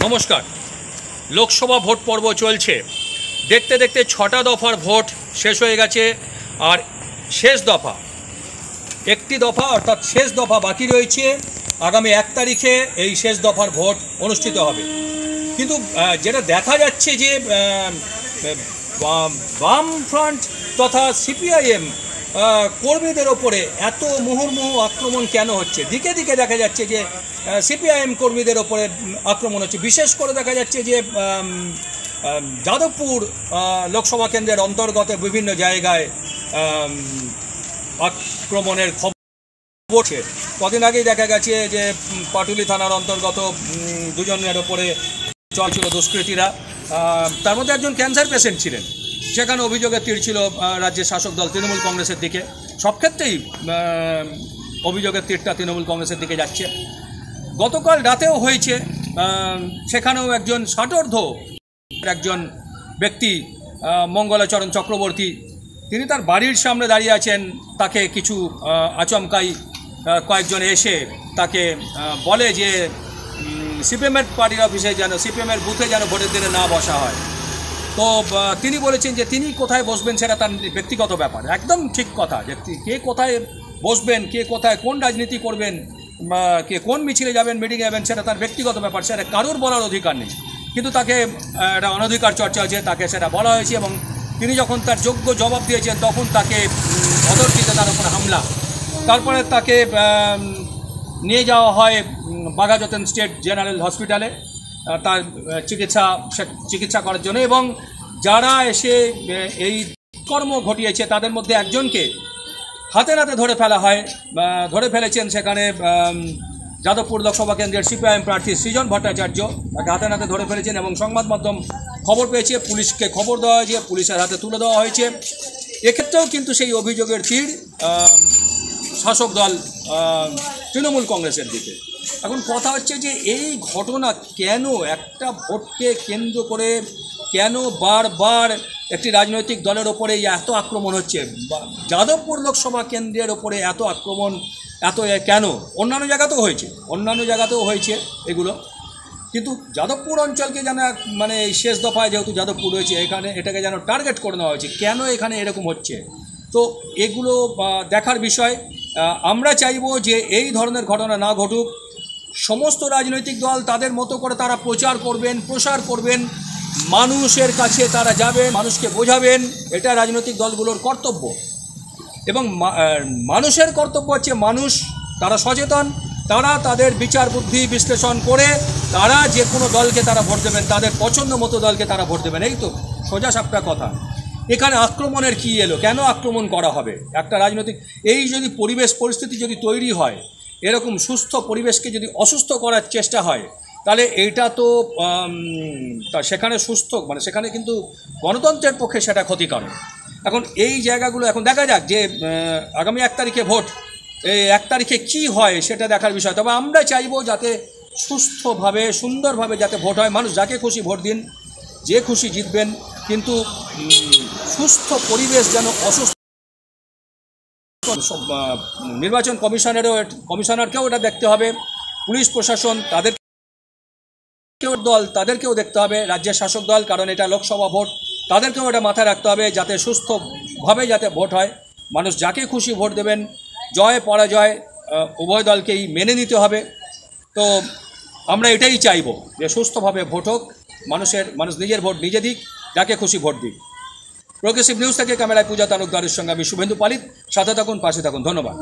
নমস্কার। লোকসভা ভোট পর্ব চলছে। দেখতে দেখতে 6টা দফার ভোট শেষ হয়ে গেছে, আর শেষ দফা একটি দফা অর্থাৎ শেষ দফা বাকি রয়েছে। আগামী 1 তারিখে এই শেষ দফার ভোট অনুষ্ঠিত হবে। কিন্তু যেটা দেখা যাচ্ছে যে বামফ্রন্ট তথা সিপিআইএম কর্মীদের ওপরে এত মুহুর্মুহু আক্রমণ কেন হচ্ছে? দিকে দিকে দেখা যাচ্ছে যে সিপিআইএম কর্মীদের ওপরে আক্রমণ হচ্ছে। বিশেষ করে দেখা যাচ্ছে যে যাদবপুর লোকসভা কেন্দ্রের অন্তর্গত বিভিন্ন জায়গায় আক্রমণের খবর পড়ছে। কদিন আগেই দেখা গেছে যে পাটুলি থানার অন্তর্গত দুজনের ওপরে চলছিল দুষ্কৃতীরা। তার মধ্যে একজন ক্যান্সার পেশেন্ট ছিলেন। সেখানে অভিযোগের তীর ছিল রাজ্যের শাসক দল তৃণমূল কংগ্রেসের দিকে। সব ক্ষেত্রেই অভিযোগের তীরটা তৃণমূল কংগ্রেসের দিকে যাচ্ছে। গতকাল রাতেও হয়েছে, সেখানেও একজন ষাটোর্ধ্ব একজন ব্যক্তি মঙ্গলাচরণ চক্রবর্তী, তিনি তার বাড়ির সামনে দাঁড়িয়ে আছেন। তাকে কিছু আচমকাই কয়েকজন এসে তাকে বলে যে সিপিএমের পার্টির অফিসে যেন, সিপিএমের বুথে যেন ভোটের দিনে না বসা হয়। তো তিনি বলেছেন যে তিনি কোথায় বসবেন সেটা তার ব্যক্তিগত ব্যাপার। একদম ঠিক কথা, যে কে কোথায় বসবেন, কে কোথায় কোন রাজনীতি করবেন, কে কোন মিছিলে যাবেন, মিটিংয়ে যাবেন, সেটা তার ব্যক্তিগত ব্যাপার, সেটা কারোর বলার অধিকার নেই। কিন্তু তাকে একটা অনধিকার চর্চা হয়েছে, তাকে সেটা বলা হয়েছে, এবং তিনি যখন তার যোগ্য জবাব দিয়েছেন তখন তাকে অতর্কিতে তার উপর হামলা। তারপরে তাকে নিয়ে যাওয়া হয় বাঘাযতীন স্টেট জেনারেল হসপিটালে তার চিকিৎসা করার জন্য। এবং যারা এসে এই কর্ম ঘটিয়েছে তাদের মধ্যে একজনকে হাতে নাতে ধরে ফেলা হয়, ধরে ফেলেছেন সেখানে যাদবপুর লোকসভা কেন্দ্রের সিপিআইএম প্রার্থী সৃজন ভট্টাচার্য। তাকে হাতে নাতে ধরে ফেলেছেন এবং সংবাদ মাধ্যম খবর পেয়েছে, পুলিশকে খবর দেওয়া হয়েছে, পুলিশের হাতে তুলে দেওয়া হয়েছে। এক্ষেত্রেও কিন্তু সেই অভিযোগের তীর শাসক দল তৃণমূল কংগ্রেসের দিকে। এখন কথা হচ্ছে যে এই ঘটনা কেন, একটা ভোটকে কেন্দ্র করে কেন বারবার একটি রাজনৈতিক দলের ওপরে এত আক্রমণ হচ্ছে? যাদবপুর লোকসভা কেন্দ্রের ওপরে এত আক্রমণ কেন? অন্যান্য জায়গাতেও হয়েছে এগুলো, কিন্তু যাদবপুর অঞ্চলকে যেন মানে এই শেষ দফায় যেহেতু যাদবপুর রয়েছে, এটাকে যেন টার্গেট করে নেওয়া হয়েছে। কেন এখানে এরকম হচ্ছে? তো এগুলো দেখার বিষয়। আমরা চাইব যে এই ধরনের ঘটনা না ঘটুক। সমস্ত রাজনৈতিক দল তাদের মতো করে তারা প্রসার করবেন, মানুষের কাছে তারা যাবেন, মানুষকে বোঝাবেন, এটা রাজনৈতিক দলগুলোর কর্তব্য। এবং মানুষের কর্তব্য হচ্ছে তারা সচেতন, তারা তাদের বিচার বুদ্ধি বিশ্লেষণ করে তারা যে কোনো দলকে তারা ভোট দেবেন, তাদের পছন্দ মতো দলকে তারা ভোট দেবেন। এই তো সোজা সাপটা কথা। এখানে আক্রমণের কী এলো? কেন আক্রমণ করা হবে? একটা রাজনৈতিক এই যদি পরিস্থিতি যদি তৈরি হয়, এরকম সুস্থ পরিবেশকে যদি অসুস্থ করার চেষ্টা হয়, তাহলে এইটা তো সেখানে সেখানে কিন্তু গণতন্ত্রের পক্ষে সেটা ক্ষতিকারক। এখন এই জায়গাগুলো এখন দেখা যাক যে আগামী 1 তারিখে ভোট, এই 1 তারিখে কী হয় সেটা দেখার বিষয়। তবে আমরা চাইব যাতে সুস্থভাবে সুন্দরভাবে যাতে ভোট হয়। মানুষ যাকে খুশি ভোট দিন, যে খুশি জিতবেন, কিন্তু সুস্থ পরিবেশ যেন অসুস্থ। নির্বাচন কমিশনারকেও এটা দেখতে হবে, পুলিশ প্রশাসন তাদেরকেও দেখতে হবে, রাজ্যের শাসক দল, কারণ এটা লোকসভা ভোট, তাদেরকেও এটা মাথায় রাখতে হবে যাতে সুস্থভাবে যাতে ভোট হয়। মানুষ যাকে খুশি ভোট দেবেন, জয় পরাজয় উভয় দলকেই মেনে নিতে হবে। তো আমরা এটাই চাইব যে সুস্থভাবে ভোট হোক, মানুষ নিজের ভোট নিজে দিক, যাকে খুশি ভোট দিক। প্রগ্রেসিভ নিউজ থেকে ক্যামেরায় পূজা তালুকদারের সঙ্গে আমি শুভেন্দু পালিত। সাথে থাকুন, পাশে থাকুন। ধন্যবাদ।